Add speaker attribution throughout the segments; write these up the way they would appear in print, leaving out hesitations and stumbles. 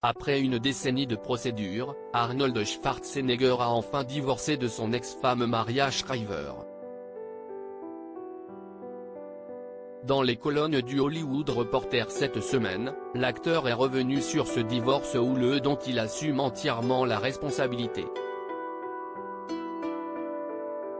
Speaker 1: Après une décennie de procédure, Arnold Schwarzenegger a enfin divorcé de son ex-femme Maria Shriver. Dans les colonnes du Hollywood Reporter cette semaine, l'acteur est revenu sur ce divorce houleux dont il assume entièrement la responsabilité.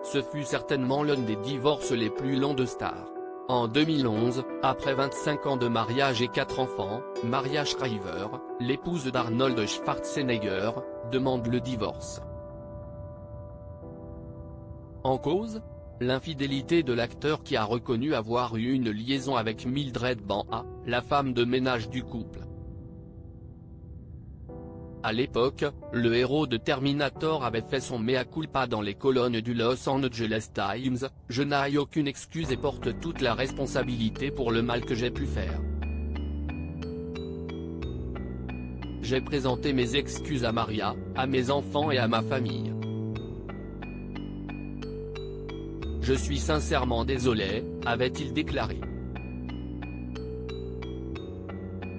Speaker 1: Ce fut certainement l'un des divorces les plus longs de stars. En 2011, après 25 ans de mariage et 4 enfants, Maria Shriver, l'épouse d'Arnold Schwarzenegger, demande le divorce. En cause, l'infidélité de l'acteur qui a reconnu avoir eu une liaison avec Mildred Banta, la femme de ménage du couple. À l'époque, le héros de Terminator avait fait son mea culpa dans les colonnes du Los Angeles Times, « Je n'ai aucune excuse et porte toute la responsabilité pour le mal que j'ai pu faire. J'ai présenté mes excuses à Maria, à mes enfants et à ma famille. Je suis sincèrement désolé », avait-il déclaré.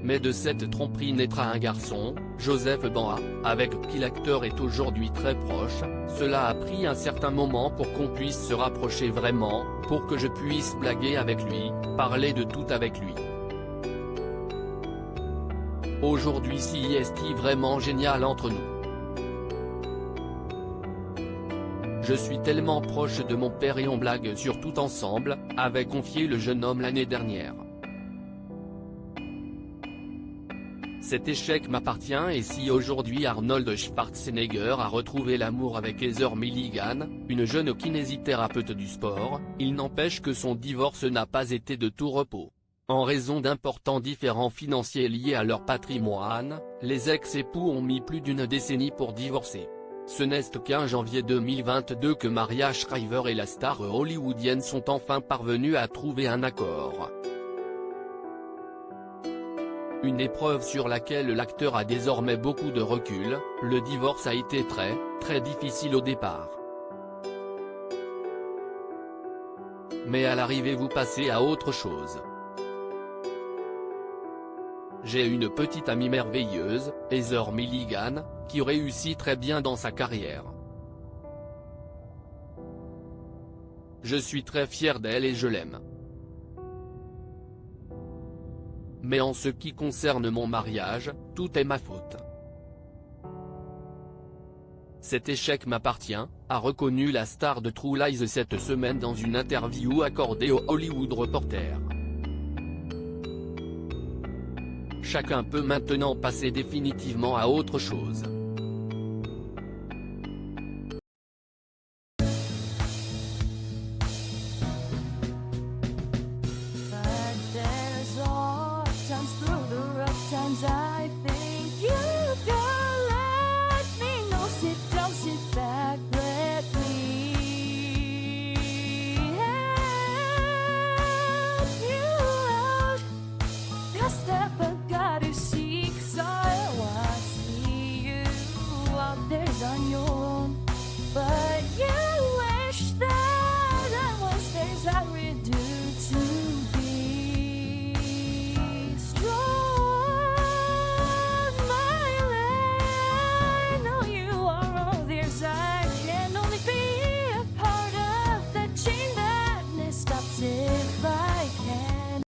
Speaker 1: Mais de cette tromperie naîtra un garçon, Joseph Banta, avec qui l'acteur est aujourd'hui très proche. Cela a pris un certain moment pour qu'on puisse se rapprocher vraiment, pour que je puisse blaguer avec lui, parler de tout avec lui. Aujourd'hui c'est vraiment génial entre nous. Je suis tellement proche de mon père et on blague sur tout ensemble, avait confié le jeune homme l'année dernière. Cet échec m'appartient et si aujourd'hui Arnold Schwarzenegger a retrouvé l'amour avec Heather Milligan, une jeune kinésithérapeute du sport, il n'empêche que son divorce n'a pas été de tout repos. En raison d'importants différends financiers liés à leur patrimoine, les ex-époux ont mis plus d'une décennie pour divorcer. Ce n'est qu'en janvier 2022 que Maria Shriver et la star hollywoodienne sont enfin parvenus à trouver un accord. Une épreuve sur laquelle l'acteur a désormais beaucoup de recul, le divorce a été très difficile au départ. Mais à l'arrivée vous passez à autre chose. J'ai une petite amie merveilleuse, Heather Milligan, qui réussit très bien dans sa carrière. Je suis très fier d'elle et je l'aime. Mais en ce qui concerne mon mariage, tout est ma faute. Cet échec m'appartient, a reconnu la star de True Lies cette semaine dans une interview accordée au Hollywood Reporter. Chacun peut maintenant passer définitivement à autre chose.